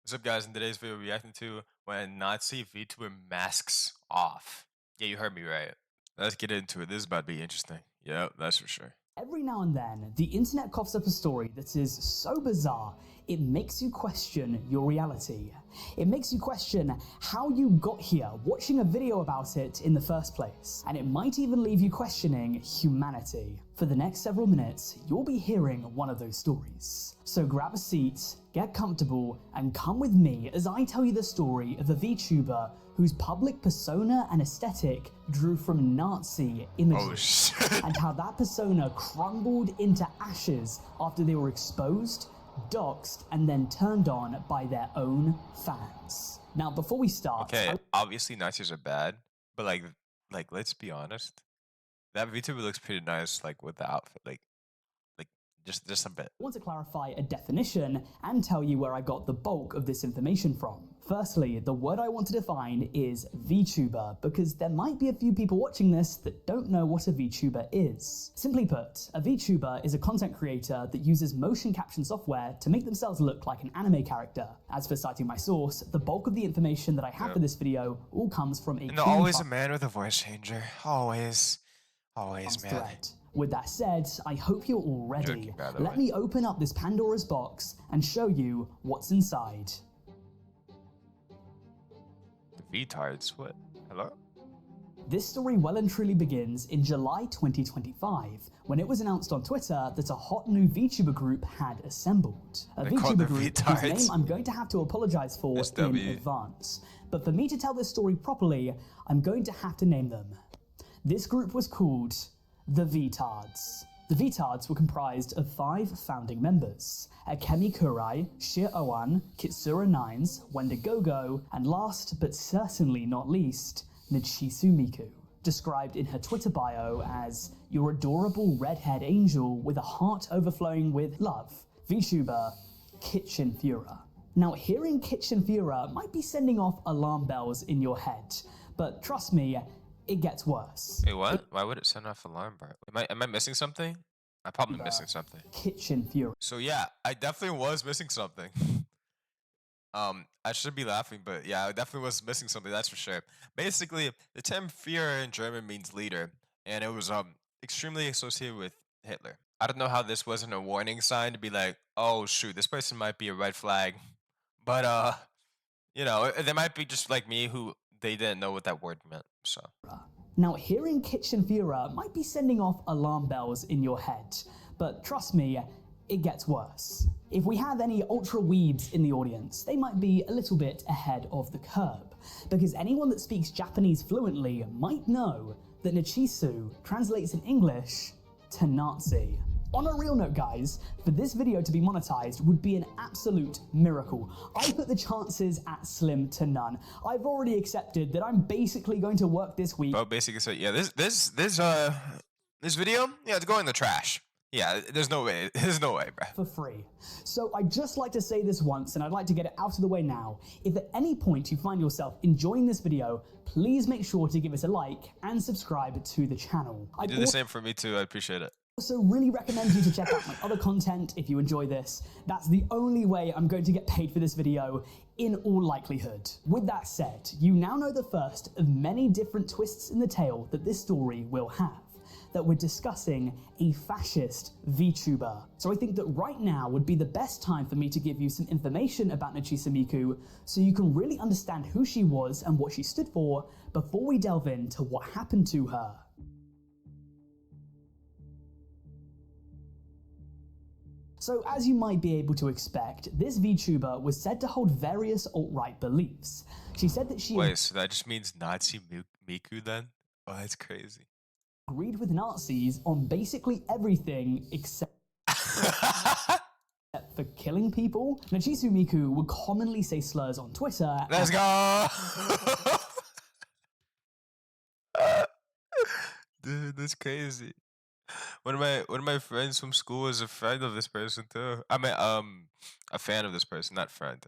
What's up, guys? In today's video, we're reacting to when Nazi VTuber masks off. Yeah, you heard me right. Let's get into it. This is about to be interesting. Yep, that's for sure. Every now and then, the internet coughs up a story that is so bizarre, it makes you question your reality. It makes you question how you got here watching a video about it in the first place. And it might even leave you questioning humanity. For the next several minutes, you'll be hearing one of those stories. So grab a seat, get comfortable, and come with me as I tell you the story of a VTuber whose public persona and aesthetic drew from Nazi images, and how that persona crumbled into ashes after they were exposed, doxxed, and then turned on by their own fans. Now, before we start, Okay, obviously Nazis are bad, but like let's be honest. That VTuber looks pretty nice, like with the outfit, like just a bit. I want to clarify a definition and tell you where I got the bulk of this information from. Firstly, the word I want to define is VTuber, because there might be a few people watching this that don't know what a VTuber is. Simply put, a VTuber is a content creator that uses motion caption software to make themselves look like an anime character. As for citing my source, the bulk of the information that I have for this video all comes from a And always a man with a voice changer. Always man. thread. With that said, I hope you're all ready. Let me open up this Pandora's box and show you what's inside. The vtards, what? Hello? This story well and truly begins in July 2025, when it was announced on Twitter that a hot new VTuber group had assembled. A VTuber group whose name I'm going to have to apologize for in advance. But for me to tell this story properly, I'm going to have to name them. This group was called the Vtards. The Vtards were comprised of 5 founding members: Akemi Kurai, Shir Owan, Kitsura Nines, Wendigogo, and last but certainly not least, Nachisu Miku, described in her Twitter bio as your adorable redhead angel with a heart overflowing with love, VTuber Kitchen Fura. Now, hearing Kitchen Fura might be sending off alarm bells in your head, but trust me, it gets worse. Wait, what? Why would it send off alarm bar? Am I missing something? I'm probably missing something. Kitchen Fura. So yeah, I definitely was missing something. I should be laughing, but yeah, I definitely was missing something, that's for sure. Basically, the term Führer in German means leader, and it was extremely associated with Hitler. I don't know how this wasn't a warning sign to be like, oh shoot, this person might be a red flag. But you know, they might be just like me who they didn't know what that word meant, so. Now, hearing Kitchen Fura might be sending off alarm bells in your head, but trust me, it gets worse. If we have any ultra weebs in the audience, they might be a little bit ahead of the curve, because anyone that speaks Japanese fluently might know that Nachisu translates in English to Nazi. On a real note, guys, for this video to be monetized would be an absolute miracle. I put the chances at slim to none. I've already accepted that I'm basically going to work this week. Oh, basically, so yeah, this video, yeah, it's going in the trash. Yeah, there's no way, bro. For free. So I'd just like to say this once, and I'd like to get it out of the way now. If at any point you find yourself enjoying this video, please make sure to give us a like and subscribe to the channel. Do the same for me too, I appreciate it. Also really recommend you to check out my other content if you enjoy this. That's the only way I'm going to get paid for this video, in all likelihood. With that said, you now know the first of many different twists in the tale that this story will have. That we're discussing a fascist VTuber. So I think that right now would be the best time for me to give you some information about Nachisu Miku so you can really understand who she was and what she stood for before we delve into what happened to her. So as you might be able to expect, this VTuber was said to hold various alt-right beliefs. She said that she— Wait, so that just means Nazi Miku then? Oh, that's crazy. Agreed with Nazis on basically everything except for killing people. Nachisu Miku would commonly say slurs on Twitter. Let's go! Dude, that's crazy. One of my friends from school is a friend of this person too. I mean, a fan of this person, not friend.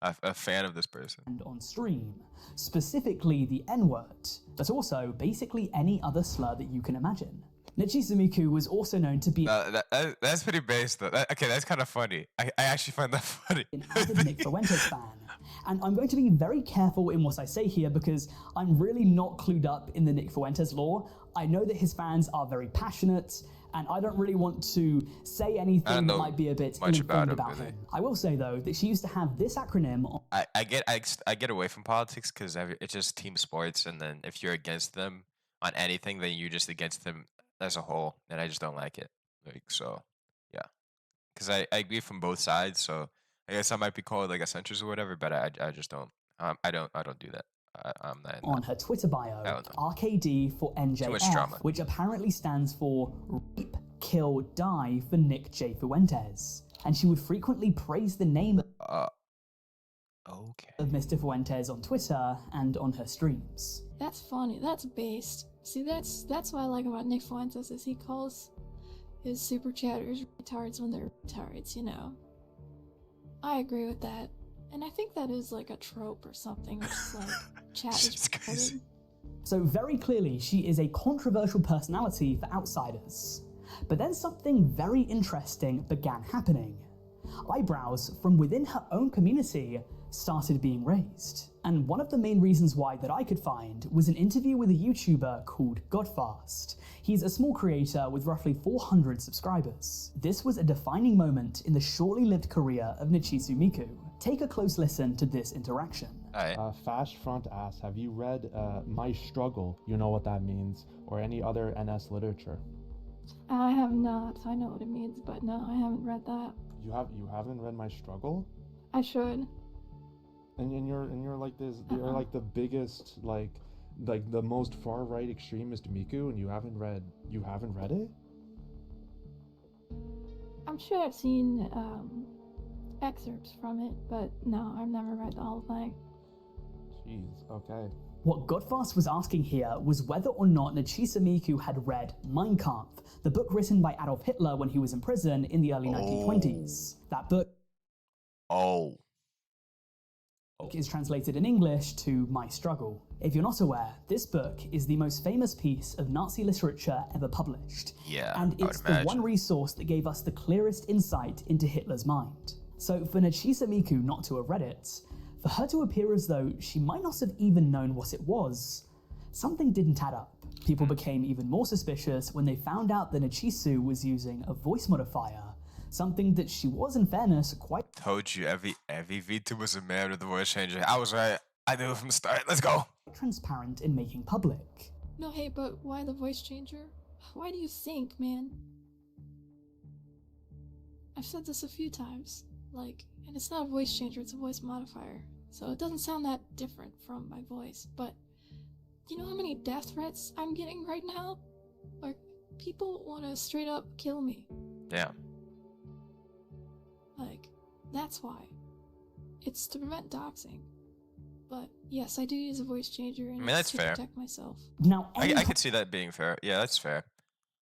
A fan of this person. And on stream, specifically the N-word, but also basically any other slur that you can imagine. Nachisu Miku was also known to be that's pretty base though. Okay, that's kind of funny. I actually find that funny. an avid Nick Fuentes fan. And I'm going to be very careful in what I say here because I'm really not clued up in the Nick Fuentes lore. I know that his fans are very passionate, and I don't really want to say anything that might be a bit ill-informed about him. I will say though that she used to have this acronym. I get away from politics because it's just team sports, and then if you're against them on anything, then you're just against them as a whole, and I just don't like it. Like, so, yeah, because I agree from both sides. So I guess I might be called like a centrist or whatever, but I just don't. I don't do that. I'm not on her Twitter bio, RKD for NJF, which apparently stands for Rape, Kill, Die for Nick J. Fuentes. And she would frequently praise the name of Mr. Fuentes on Twitter and on her streams. That's funny. That's based. See, that's what I like about Nick Fuentes is he calls his super chatters retards when they're retards, you know. I agree with that. And I think that is like a trope or something, just like chat is retarded. So very clearly, she is a controversial personality for outsiders. But then something very interesting began happening. Eyebrows from within her own community started being raised. And one of the main reasons why that I could find was an interview with a YouTuber called Godfast. He's a small creator with roughly 400 subscribers. This was a defining moment in the shortly lived career of Nachisu Miku. Take a close listen to this interaction. Fash Front asks, have you read My Struggle? You know what that means, or any other NS literature? I have not. I know what it means, but no, I haven't read that. You haven't read My Struggle? I should. And you're like this. You're like the biggest like the most far right extremist Miku, and you haven't read it? I'm sure I've seen excerpts from it, but no, I've never read the whole thing. Jeez. Okay. What Godfast was asking here was whether or not Nachisu Miku had read Mein Kampf, the book written by Adolf Hitler when he was in prison in the early 1920s. That book is translated in English to My Struggle. If you're not aware, this book is the most famous piece of Nazi literature ever published. Yeah, and it's the one resource that gave us the clearest insight into Hitler's mind. So for Nachisu Miku not to have read it, for her to appear as though she might not have even known what it was, something didn't add up. People became even more suspicious when they found out that Nachisu was using a voice modifier, something that she was, in fairness, quite— Told you, every VTuber was a man with a voice changer. I was right. I knew it from the start. Let's go. Transparent in making public. No, hey, but why the voice changer? Why do you think, man? I've said this a few times, and it's not a voice changer, it's a voice modifier. So it doesn't sound that different from my voice, but you know how many death threats I'm getting right now? People want to straight up kill me. Yeah. That's why. It's to prevent doxing. But yes, I do use a voice changer and that's to fair. protect myself. Now, I could see that being fair. Yeah, that's fair.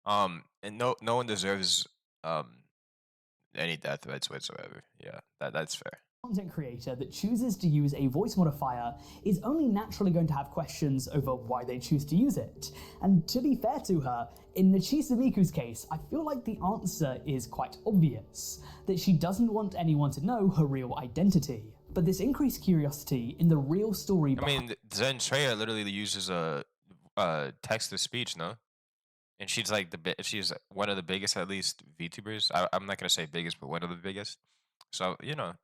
And no one deserves any death threats whatsoever. Yeah, that's fair. Content creator that chooses to use a voice modifier is only naturally going to have questions over why they choose to use it. And to be fair to her, in Nachisu Miku's case, I feel like the answer is quite obvious, that she doesn't want anyone to know her real identity. But this increased curiosity in the real story— I mean, Zen Treya literally uses a text-to-speech, no? And she's she's one of the biggest, at least, VTubers. I'm not gonna say biggest, but one of the biggest. So, yeah.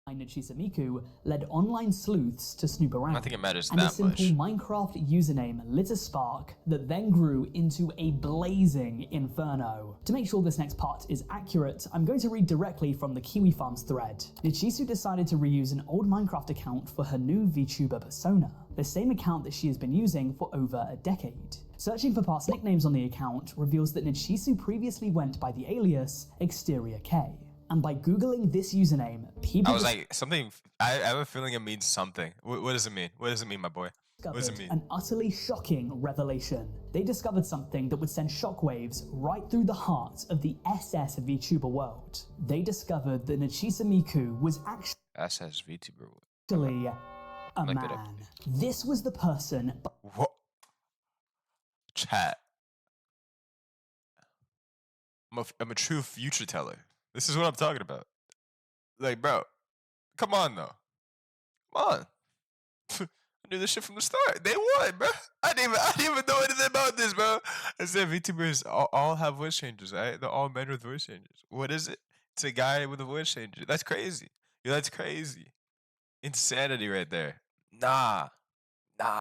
Nachisu Miku led online sleuths to snoop around. I don't think it matters and that a simple much. Minecraft username lit a spark that then grew into a blazing inferno. To make sure this next part is accurate, I'm going to read directly from the Kiwi Farms thread. Nachisu decided to reuse an old Minecraft account for her new VTuber persona, the same account that she has been using for over a decade. Searching for past nicknames on the account reveals that Nachisu previously went by the alias Exterior K. And by Googling this username, people— I was like, something— I have a feeling it means something. What does it mean? What does it mean, my boy? What does it mean? An utterly shocking revelation. They discovered something that would send shockwaves right through the heart of the SS VTuber world. They discovered that Nachisu Miku was SS VTuber world. Actually a man. This was the person— What? Chat. I'm a true future teller. This is what I'm talking about. Like, bro, come on though. Come on. I knew this shit from the start. Day one, bro. I didn't even know anything about this, bro. I said VTubers all have voice changes, right? They're all men with voice changes. What is it? It's a guy with a voice changer. That's crazy. Yeah, that's crazy. Insanity right there. Nah.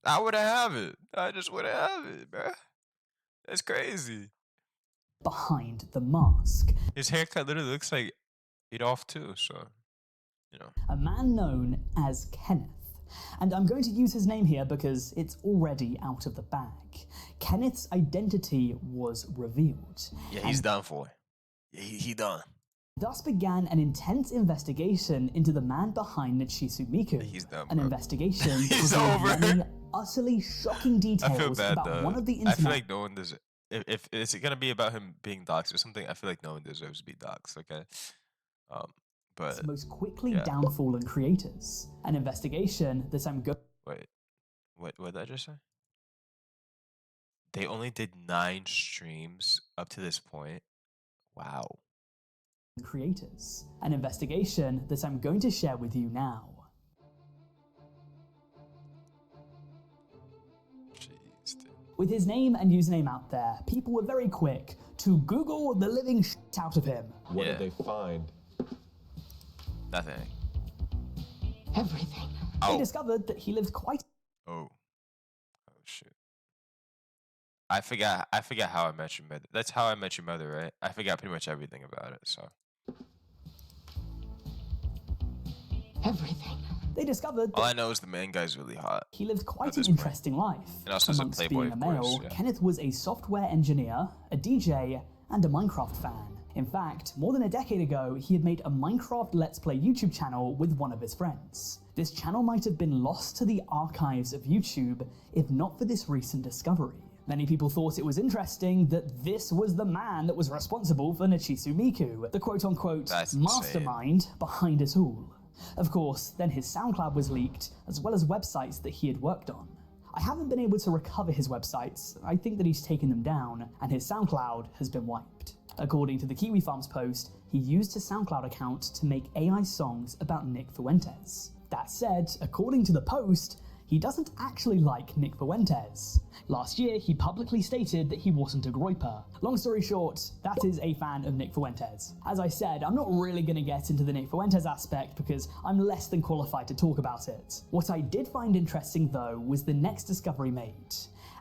I wouldn't have it. I just wouldn't have it, bro. That's crazy. Behind the mask. His haircut literally looks like Adolf too, so, you know. A man known as Kenneth. And I'm going to use his name here because it's already out of the bag. Kenneth's identity was revealed. Yeah, he's done for. Yeah, he done. Thus began an intense investigation into the man behind Nachisu Miku. He's done, an bro. investigation He's revealed over. many utterly shocking details I feel bad about though. one of the internet. I feel like no one deserves. If it's gonna be about him being doxxed or something, I feel like no one deserves to be doxxed. Okay, but most quickly yeah. downfallen creators. An investigation that I'm going. Wait, what did I just say? They only did 9 streams up to this point. Wow. Creators. An investigation that I'm going to share with you now. Jeez, dude. With his name and username out there, people were very quick to Google the living shit out of him. What Yeah. did they find? Nothing. Everything. They Oh. discovered that he lived quite Oh shoot. I forgot how I met your mother. That's How I Met Your Mother, right? I forgot pretty much everything about it, so. Everything. They discovered All that I know is the main guy's really hot. he lived quite At an this point. interesting life. And also as a Amongst playboy, being a of male, course, yeah. Kenneth was a software engineer, a DJ, and a Minecraft fan. In fact, more than a decade ago, he had made a Minecraft Let's Play YouTube channel with one of his friends. This channel might have been lost to the archives of YouTube if not for this recent discovery. Many people thought it was interesting that this was the man that was responsible for Nachisu Miku, the quote-unquote That's insane. mastermind behind it all. Of course, then his SoundCloud was leaked, as well as websites that he had worked on. I haven't been able to recover his websites. I think that he's taken them down, and his SoundCloud has been wiped. According to the Kiwi Farms post, he used his SoundCloud account to make AI songs about Nick Fuentes. That said, according to the post, he doesn't actually like Nick Fuentes. Last year, he publicly stated that he wasn't a groiper. Long story short, that is a fan of Nick Fuentes. As I said, I'm not really going to get into the Nick Fuentes aspect because I'm less than qualified to talk about it. What I did find interesting though was the next discovery made.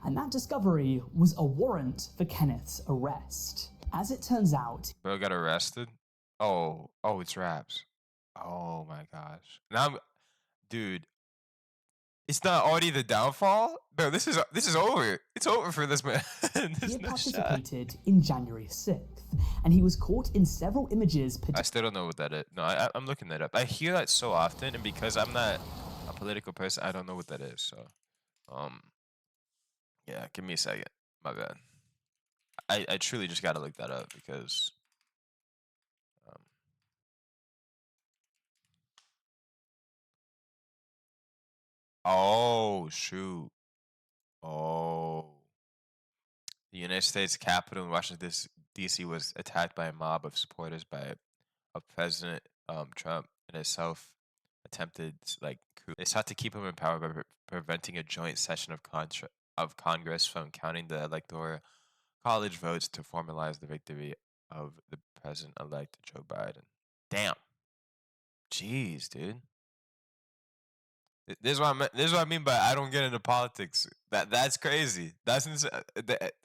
And that discovery was a warrant for Kenneth's arrest. As it turns out, Bro got arrested? Oh, it's raps. Oh my gosh. Dude, it's not already the downfall? Bro, this is over. It's over for this man. he There's had no shot. participated in January 6th, and he was caught in several images. I still don't know what that is. No, I'm looking that up. I hear that so often, and because I'm not a political person, I don't know what that is. So, yeah, give me a second. My bad. I truly just gotta look that up because oh shoot. Oh. The United States Capitol in Washington D.C. was attacked by a mob of supporters of President Trump and his self-attempted coup. They sought to keep him in power by preventing a joint session of Congress from counting the electoral college votes to formalize the victory of the president-elect Joe Biden. Damn. Jeez, dude. This is what I mean by I don't get into politics. That's crazy. That's insane.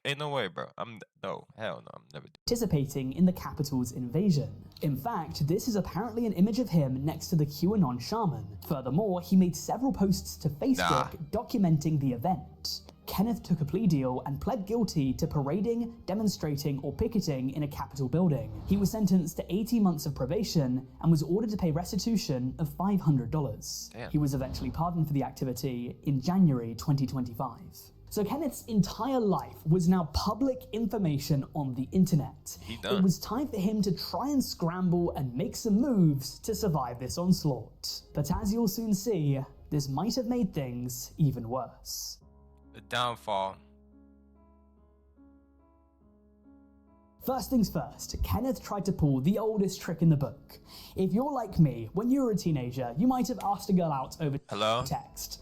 Ain't no way, bro. Hell no. I'm never. Participating in the Capitol's invasion. In fact, this is apparently an image of him next to the QAnon shaman. Furthermore, he made several posts to Facebook documenting the event. Kenneth took a plea deal and pled guilty to parading, demonstrating, or picketing in a Capitol building. He was sentenced to 18 months of probation and was ordered to pay restitution of $500. Damn. He was eventually pardoned for the activity in January 2025. So Kenneth's entire life was now public information on the internet. It was time for him to try and scramble and make some moves to survive this onslaught. But as you'll soon see, this might have made things even worse. The downfall. First things first, Kenneth tried to pull the oldest trick in the book. If you're like me, when you were a teenager, you might have asked a girl out over text.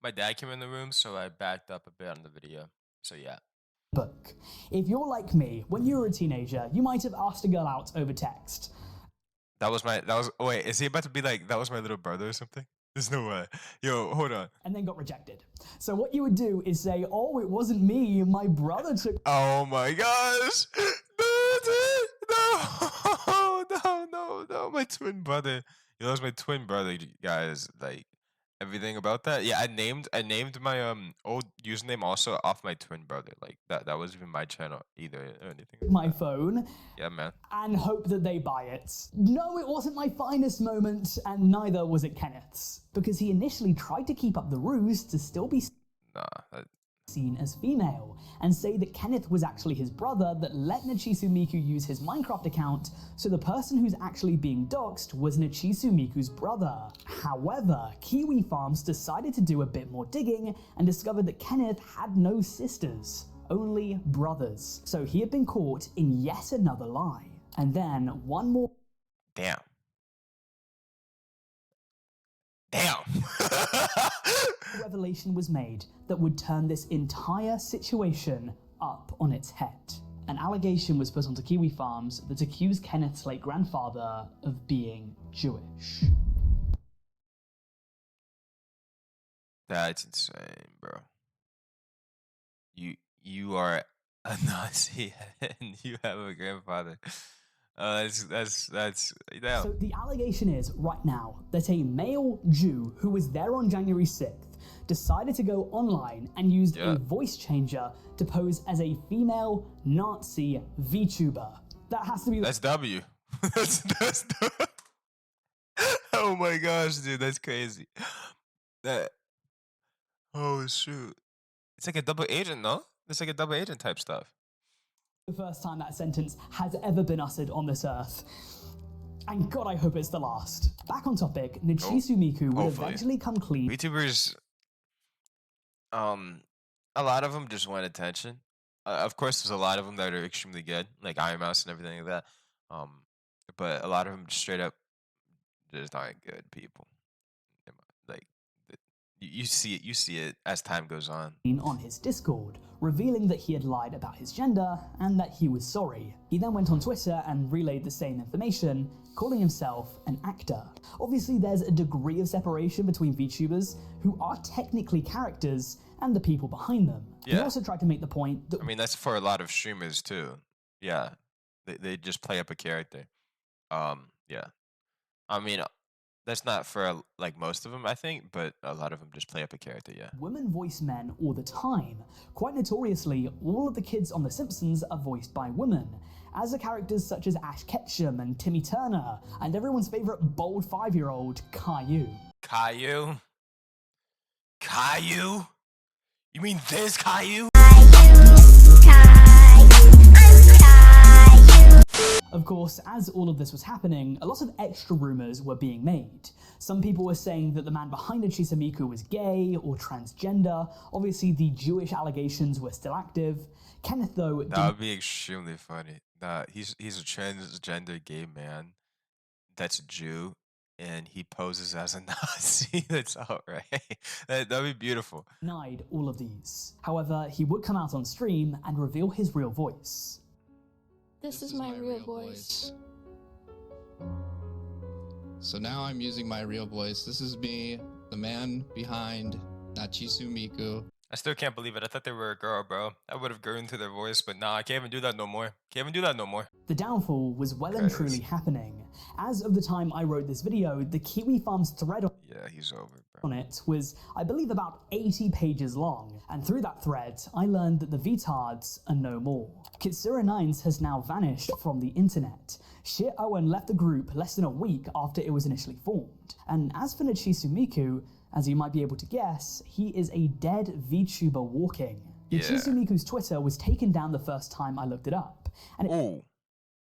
My dad came in the room, so I backed up a bit on the video. So yeah. Book. If you're like me, when you were a teenager, you might have asked a girl out over text. Oh wait, is he about to be like, that was my little brother or something? There's no way. Yo, hold on. And then got rejected. So what you would do is say, oh, it wasn't me, my brother took... Oh my gosh! No, my twin brother. Yo, that was my twin brother, guys. Like, everything about that. Yeah, I named my old username also off my twin brother. Like, that wasn't even my channel either or anything like my that. Phone. Yeah, man. And hope that they buy it. No, it wasn't my finest moment, and neither was it Kenneth's. Because he initially tried to keep up the ruse to still be seen as female, and say that Kenneth was actually his brother that let Nachisu Miku use his Minecraft account, so the person who's actually being doxxed was Nachisu Miku's brother. However, Kiwi Farms decided to do a bit more digging and discovered that Kenneth had no sisters, only brothers. So he had been caught in yet another lie. And then one more revelation was made that would turn this entire situation up on its head. An allegation was put onto Kiwi Farms that accused Kenneth's late grandfather of being Jewish. That's insane, bro. You are a Nazi and you have a grandfather. That's damn. So the allegation is, right now, that a male Jew who was there on January 6th decided to go online and used a voice changer to pose as a female Nazi VTuber. That has to be... That's W. that's Oh my gosh, dude, that's crazy. Oh shoot. It's like a double agent, no? It's like a double agent type stuff. The first time that sentence has ever been uttered on this earth. And God, I hope it's the last. Back on topic, Nachisu Miku would eventually come clean. VTubers, a lot of them just want attention. Of course, there's a lot of them that are extremely good, like Iron Mouse and everything like that. But a lot of them straight up just aren't good people. Like, you see it as time goes on. On his Discord, revealing that he had lied about his gender and that he was sorry. He then went on Twitter and relayed the same information, calling himself an actor. Obviously, there's a degree of separation between VTubers who are technically characters and the people behind them. Yeah. He also tried to make the point that... I mean, that's for a lot of streamers too. Yeah, they just play up a character. Yeah. I mean, that's not for like most of them, I think, but a lot of them just play up a character, yeah. Women voice men all the time. Quite notoriously, all of the kids on The Simpsons are voiced by women, as are characters such as Ash Ketchum and Timmy Turner, and everyone's favorite bold 5-year-old, Caillou. Caillou? Caillou? You mean this Caillou? Of course, as all of this was happening, a lot of extra rumors were being made. Some people were saying that the man behind Nachisu Miku was gay or transgender. Obviously, the Jewish allegations were still active. Kenneth, though... That would be extremely funny. He's a transgender gay man that's a Jew, and he poses as a Nazi. That's alright. That'd be beautiful. Denied all of these. However, he would come out on stream and reveal his real voice. This is my real voice. So now I'm using my real voice. This is me, the man behind Nachisu Miku. I still can't believe it. I thought they were a girl, bro. I would have grown to their voice, but nah, I can't even do that no more. The downfall was well and truly happening. As of the time I wrote this video, the Kiwi Farms thread he's over, bro. on it was, I believe, about 80 pages long. And through that thread, I learned that the vtards are no more. Kitsura9s has now vanished from the internet. Shit Owen left the group less than a week after it was initially formed. And as for Nachisu Miku, as you might be able to guess, he is a dead VTuber walking. Nachisu Miku's Twitter was taken down the first time I looked it up. And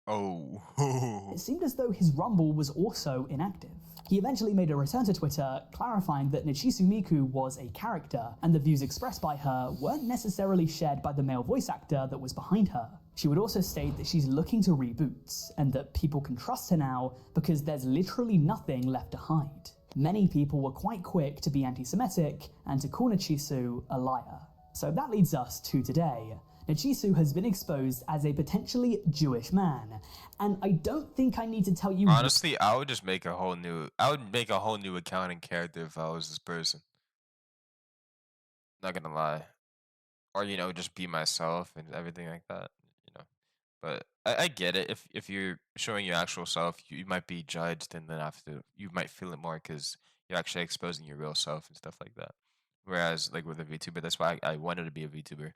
it seemed as though his Rumble was also inactive. He eventually made a return to Twitter, clarifying that Nachisu Miku was a character, and the views expressed by her weren't necessarily shared by the male voice actor that was behind her. She would also state that she's looking to reboot and that people can trust her now because there's literally nothing left to hide. Many people were quite quick to be anti-Semitic and to call Nachisu a liar. So that leads us to today. Nachisu has been exposed as a potentially Jewish man, and I don't think I need to tell you. Honestly, I would just make a whole new. I would make a whole new account and character if I was this person. Not gonna lie, or just be myself and everything like that. But I get it. If you're showing your actual self, you might be judged, and then after you might feel it more because you're actually exposing your real self and stuff like that. Whereas like with a VTuber, that's why I wanted to be a VTuber,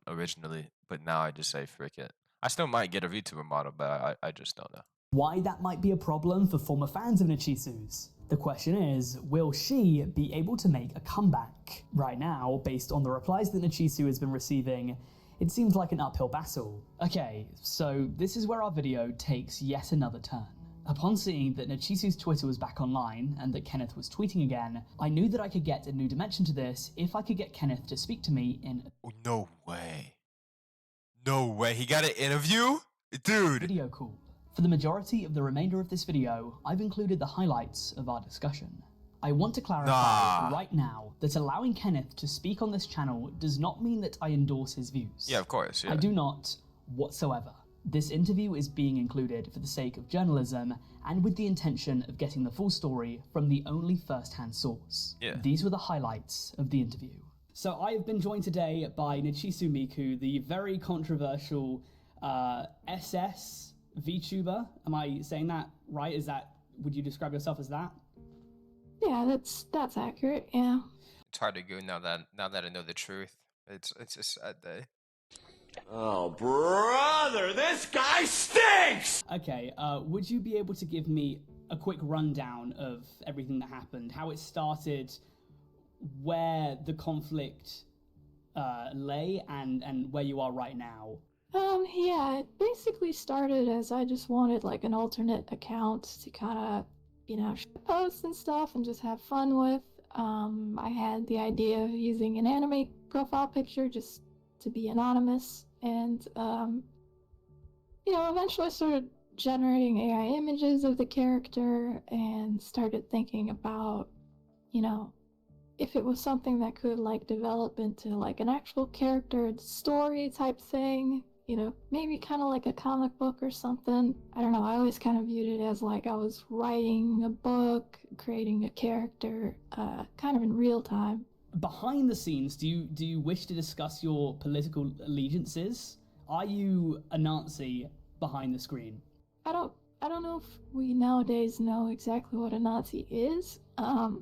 originally. But now I just say frick it. I still might get a VTuber model, but I just don't know. Why that might be a problem for former fans of Nachisu's. The question is, will she be able to make a comeback? Right now, based on the replies that Nachisu has been receiving, it seems like an uphill battle. Okay, so this is where our video takes yet another turn. Upon seeing that Nachisu's Twitter was back online and that Kenneth was tweeting again, I knew that I could get a new dimension to this if I could get Kenneth to speak to me in Oh, no way. No way. He got an interview? Dude. Video call. For the majority of the remainder of this video, I've included the highlights of our discussion. I want to clarify right now that allowing Kenneth to speak on this channel does not mean that I endorse his views. Yeah, of course. Yeah. I do not whatsoever. This interview is being included for the sake of journalism and with the intention of getting the full story from the only first-hand source. Yeah. These were the highlights of the interview. So I have been joined today by Nachisu Miku, the very controversial SS VTuber. Am I saying that right? Would you describe yourself as that? Yeah, that's accurate. Yeah. It's hard to go now that I know the truth. It's a sad day. Oh, brother, this guy stinks! Okay, would you be able to give me a quick rundown of everything that happened, how it started, where the conflict lay, and where you are right now? Yeah, it basically started as I just wanted like an alternate account to kind of, post and stuff and just have fun with. I had the idea of using an anime profile picture just to be anonymous, and eventually I started generating AI images of the character and started thinking about, if it was something that could like develop into like an actual character story type thing, maybe kind of like a comic book or something. I don't know, I always kind of viewed it as like I was writing a book, creating a character, kind of in real time. Behind the scenes, do you wish to discuss your political allegiances? Are you a Nazi behind the screen? I don't know if we nowadays know exactly what a Nazi is.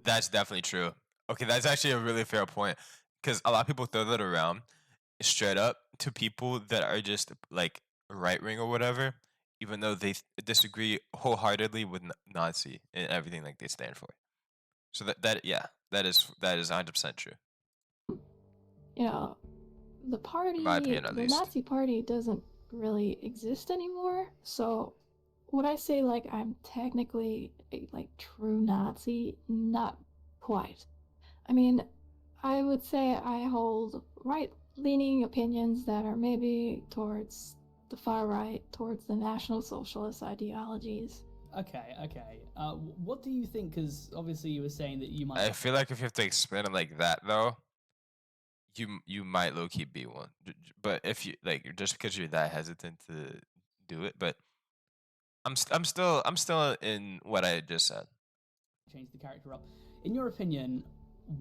That's definitely true. Okay, that's actually a really fair point, because a lot of people throw that around straight up to people that are just like right wing or whatever, even though they disagree wholeheartedly with Nazi and everything like they stand for. So that is 100% true. The party, In my opinion, at the least. Nazi party doesn't really exist anymore. So would I say like I'm technically a like true Nazi? Not quite. I mean, I would say I hold right-leaning opinions that are maybe towards the far right, towards the National Socialist ideologies. Okay. What do you think? Because obviously you were saying that you might. I feel like if you have to explain it like that, though, you might low key be one. But if you like, just because you're that hesitant to do it, but I'm still in what I just said. Change the character up. In your opinion,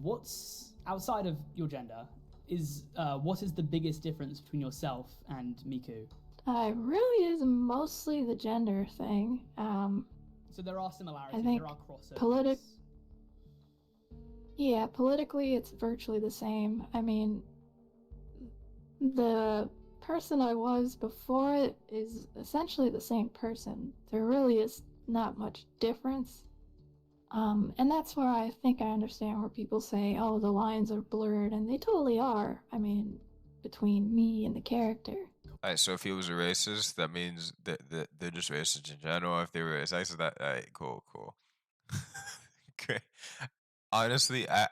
what's outside of your gender what is the biggest difference between yourself and Miku? It really is mostly the gender thing. So there are similarities, I think there are crossovers. Yeah, politically it's virtually the same. I mean, the person I was before is essentially the same person. There really is not much difference. And that's where I think I understand where people say, oh, the lines are blurred, and they totally are. I mean, between me and the character. Alright, so if he was a racist, that means that they're just racist in general. If they were racist, that alright, cool. Okay. Honestly, I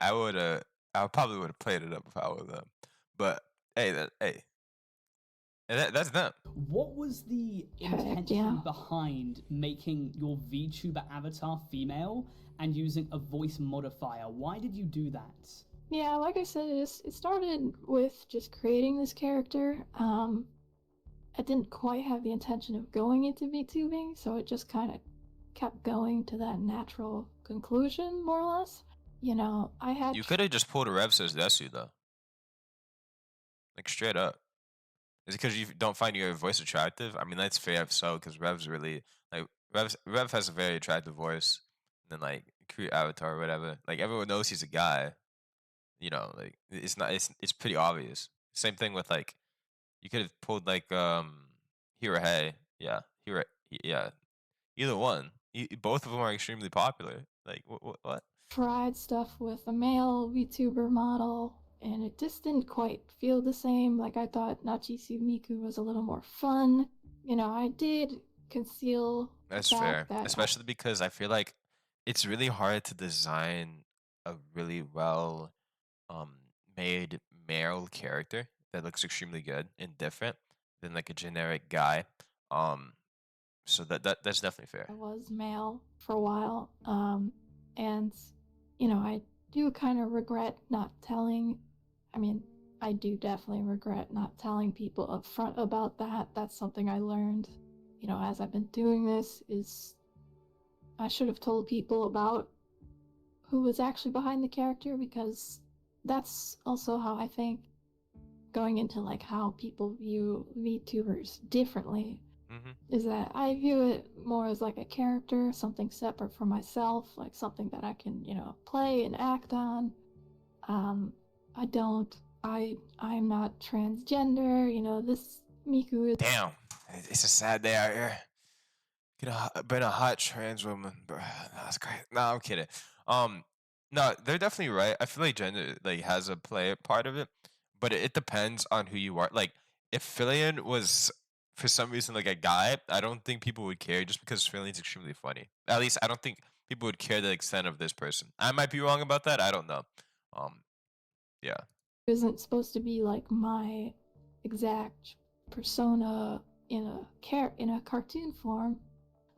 probably would have played it up if I were them. But hey, And that's them. What was the intention behind making your VTuber avatar female and using a voice modifier? Why did you do that? Yeah, like I said, it started with just creating this character. I didn't quite have the intention of going into VTubing, so it just kind of kept going to that natural conclusion, more or less. You know, I had... You could have just pulled a Rev says Desu, though. Like, straight up. Is it because you don't find your voice attractive? I mean, that's fair if so, because Rev's really... Like, Rev has a very attractive voice. And then, like, create avatar or whatever. Like, everyone knows he's a guy. You know, like, it's not... It's pretty obvious. Same thing with, like... You could have pulled, like, Hirahei. Yeah. Yeah. Either one. Both of them are extremely popular. Like, what? Tried stuff with a male VTuber model, and it just didn't quite feel the same. Like, I thought Nachisu Miku was a little more fun. You know, I did conceal... That's fair. Especially because I feel like it's really hard to design a really well made male character that looks extremely good and different than like a generic guy. So that's definitely fair. I was male for a while, and you know, I do kind of regret not telling. I mean, I do definitely regret not telling people up front about that. That's something I learned, you know, as I've been doing this, is I should have told people about who was actually behind the character, because that's also how I think, going into like how people view VTubers differently, is that I view it more as like a character, something separate from myself, like something that I can, you know, play and act on. I'm not transgender, you know, this Miku is... Damn, it's a sad day out here. Been a hot trans woman, bro. That's great. No, I'm kidding. No, they're definitely right. I feel like gender like has a part of it, but it depends on who you are. Like, if Fillion was for some reason like a guy, I don't think people would care, just because Fillion's extremely funny. At least I don't think people would care the extent of this person. I might be wrong about that. I don't know. Yeah. Isn't supposed to be like my exact persona in a cartoon form.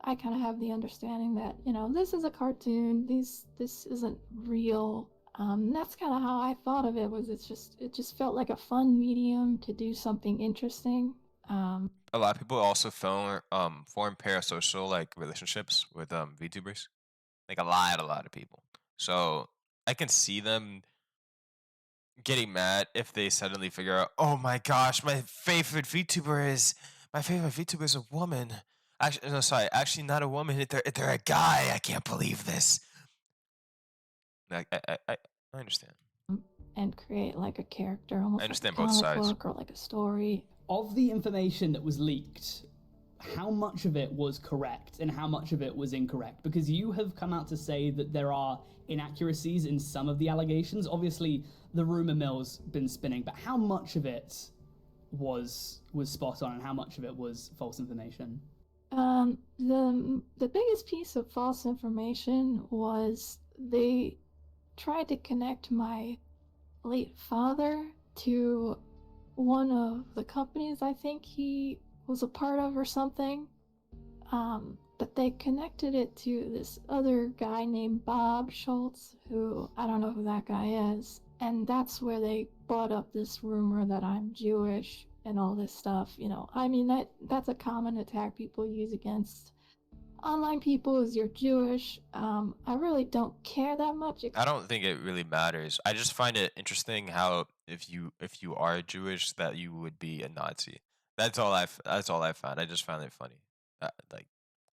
I kind of have the understanding that, you know, this is a cartoon. This isn't real. That's kind of how I thought of it. It just felt like a fun medium to do something interesting. A lot of people also form parasocial like relationships with VTubers. Like a lot of people. So I can see them getting mad if they suddenly figure out, oh my gosh, my favorite VTuber is a woman. Actually, no, sorry, actually not a woman. They're a guy. I can't believe this. Like, I understand. And create like a character, almost I understand like a both comic sides. book or like a story. Of the information that was leaked, how much of it was correct and how much of it was incorrect? Because you have come out to say that there are inaccuracies in some of the allegations. Obviously, the rumor mill's been spinning, but how much of it was spot on and how much of it was false information? The biggest piece of false information was they tried to connect my late father to one of the companies I think he was a part of or something. But they connected it to this other guy named Bob Schultz, who I don't know who that guy is. And that's where they brought up this rumor that I'm Jewish and all this stuff, you know. I mean, that's a common attack people use against online people, is you're Jewish. I really don't care that much. I don't think it really matters. I just find it interesting how if you are Jewish that you would be a Nazi. That's all I found. I just found it funny. Like,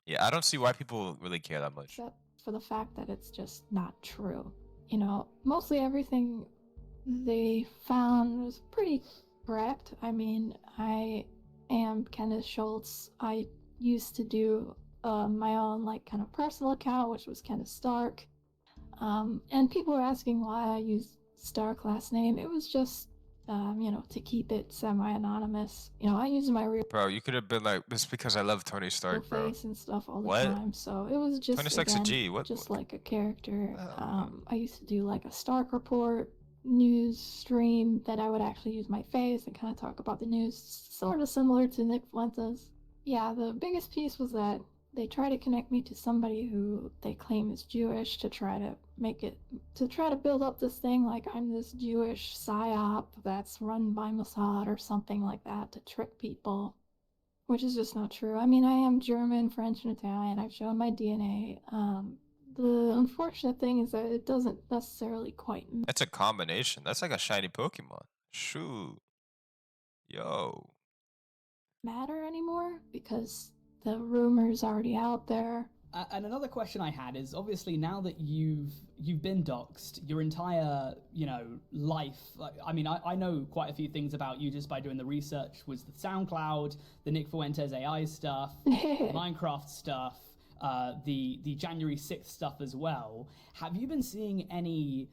yeah, I don't see why people really care that much. Except for the fact that it's just not true. You know, mostly everything they found was pretty correct. I mean, I am Kenneth Schultz. I used to do my own like kind of personal account, which was Kenneth Stark. And people were asking why I used Stark last name. It was just, you know, to keep it semi-anonymous. You know, I use my real... Bro, you could have been like, it's because I love Tony Stark, bro. face and stuff all the What? time. So it was just, Tony Stark's again, a G. What? just like a character. I used to do like a Stark report. news stream that I would actually use my face and kind of talk about the news, sort of similar to Nick Fuentes. Yeah, the biggest piece was that they try to connect me to somebody who they claim is Jewish to try to build up this thing like I'm this Jewish psyop that's run by Mossad or something like that to trick people, which is just not true. I mean, I am German, French, and Italian. I've shown my DNA. The unfortunate thing is that it doesn't necessarily quite That's a combination. That's like a shiny Pokemon. Shoot. Yo. matter anymore because the rumor's already out there. And another question I had is, obviously, now that you've been doxxed, your entire, life, I mean, I know quite a few things about you just by doing the research, was the SoundCloud, the Nick Fuentes AI stuff, Minecraft stuff, the January 6th stuff as well. Have you been seeing any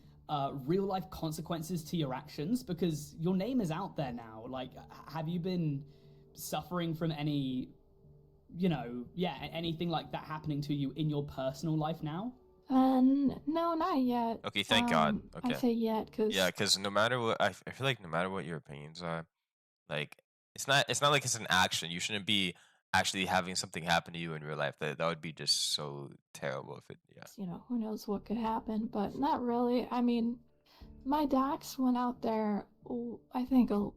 real-life consequences to your actions? Because your name is out there now. Like, have you been suffering from any... anything like that happening to you in your personal life now? No, not yet. Okay, thank God. Okay. I say yet because because no matter what, I feel like no matter what your opinions are, like it's not like it's an action. You shouldn't be actually having something happen to you in real life. That would be just so terrible if it. Yeah. who knows what could happen, but not really. I mean, my docs went out there, I think, a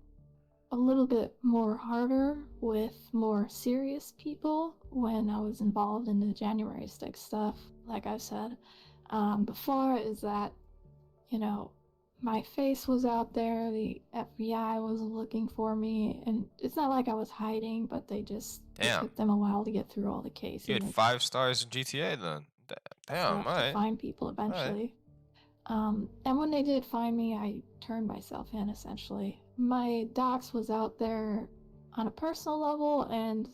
little bit more harder with more serious people when I was involved in the January 6th stuff. Like I said before, is that, my face was out there, the FBI was looking for me, and it's not like I was hiding, but it took them a while to get through all the cases. You had 5 stars in GTA then. Damn, to find people eventually. And when they did find me, I turned myself in, essentially. My docs was out there on a personal level, and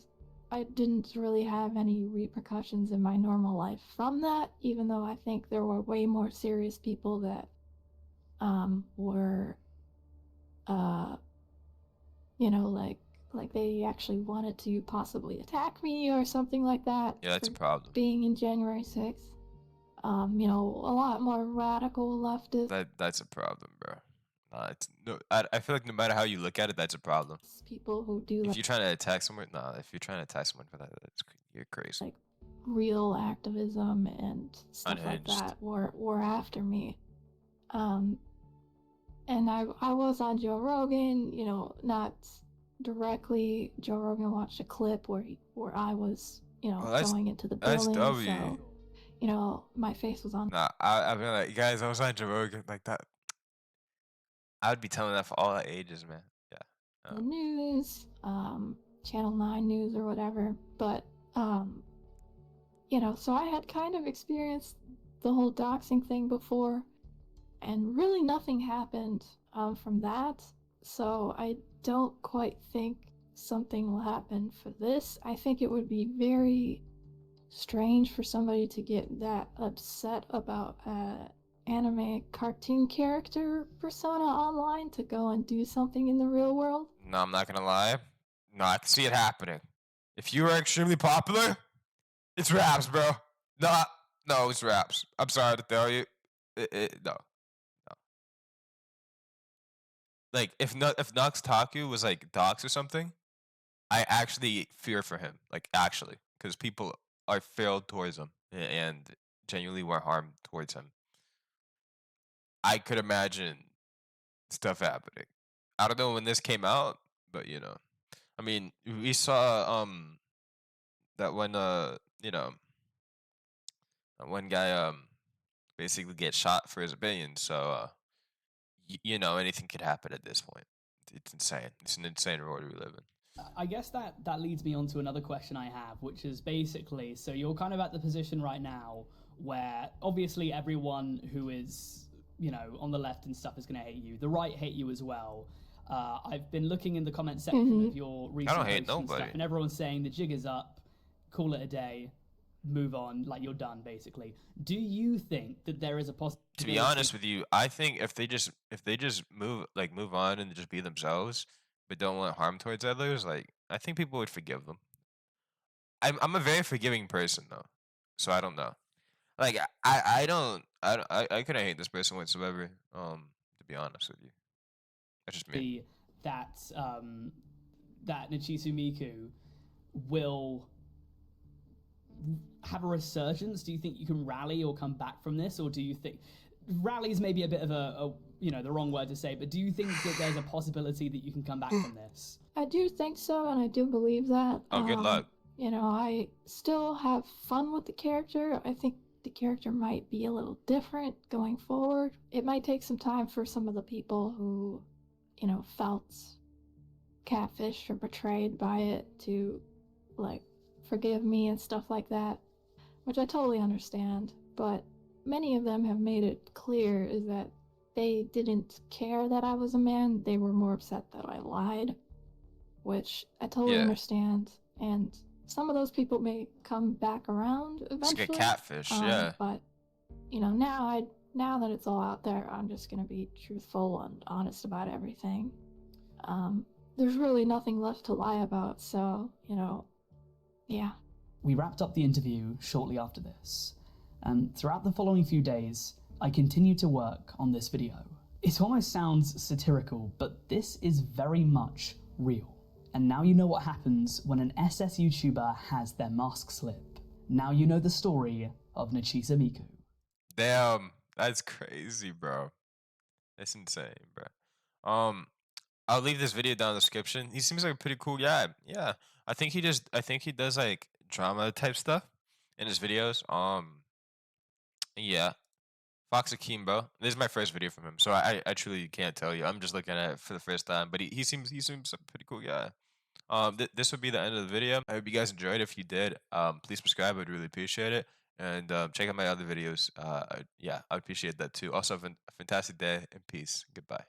I didn't really have any repercussions in my normal life from that, even though I think there were way more serious people that were, like they actually wanted to possibly attack me or something like that. Yeah, that's a problem. Being in January 6th. A lot more radical leftist. That's a problem, bro. I feel like no matter how you look at it, that's a problem. People who do if you're trying to attack someone, if you're trying to attack someone for that, you're crazy. Like real activism and stuff Unhinged. like that were after me. And I was on Joe Rogan, not directly. Joe Rogan watched a clip where I was, going into the building. That's W. So, my face was on. Nah, I mean, like, guys, I was on Joe Rogan like that. I would be telling that for all the ages, man. Yeah. The news, Channel 9 News or whatever. But, so I had kind of experienced the whole doxing thing before, and really nothing happened from that. So I don't quite think something will happen for this. I think it would be very strange for somebody to get that upset about anime cartoon character persona online to go and do something in the real world. No, I'm not gonna lie. No, I can see it happening. If you are extremely popular, it's raps, bro. No, it's raps. I'm sorry to tell you. No. Like, if Nux Taku was like docs or something, I actually fear for him. Like, actually. Because people are feral towards him and genuinely want harm towards him. I could imagine stuff happening. I don't know when this came out, but I mean, we saw that when that one guy basically get shot for his opinion. So anything could happen at this point. It's insane. It's an insane world we live in. I guess that leads me on to another question I have, which is basically, so you're kind of at the position right now where obviously everyone who is, on the left and stuff is going to hate you. The right hate you as well. I've been looking in the comment section of your recent I don't hate posts and nobody. stuff, and everyone's saying the jig is up, call it a day, move on, like you're done, basically. Do you think that there is a possibility? To be honest with you, I think if they just move on and just be themselves, but don't want harm towards others, like I think people would forgive them. I'm a very forgiving person though, so I don't know. Like I couldn't hate this person whatsoever. To be honest with you. That's just me. That that Nachisu Miku will have a resurgence? Do you think you can rally or come back from this, or do you think rally is maybe a bit of a the wrong word to say, but do you think that there's a possibility that you can come back from this? I do think so, and I do believe that. Oh, good luck. I still have fun with the character. I think the character might be a little different going forward. It might take some time for some of the people who, felt catfished or betrayed by it to, forgive me and stuff like that, which I totally understand. But many of them have made it clear is that they didn't care that I was a man. They were more upset that I lied, which I totally understand. And some of those people may come back around eventually. It's like a catfish, yeah. But now that it's all out there, I'm just gonna be truthful and honest about everything. There's really nothing left to lie about, so yeah. We wrapped up the interview shortly after this, and throughout the following few days, I continued to work on this video. It almost sounds satirical, but this is very much real. And now you know what happens when an SS YouTuber has their mask slip. Now you know the story of Nachisu Miku. Damn, that's crazy, bro. That's insane, bro. I'll leave this video down in the description. He seems like a pretty cool guy. Yeah, I think he does like drama type stuff in his videos. Yeah. Fox Akimbo. This is my first video from him, so I truly can't tell you. I'm just looking at it for the first time, but he seems a pretty cool guy. This would be the end of the video. I hope you guys enjoyed. If you did, please subscribe. I'd really appreciate it. And check out my other videos. Yeah, I'd appreciate that too. Also, have a fantastic day and peace. Goodbye.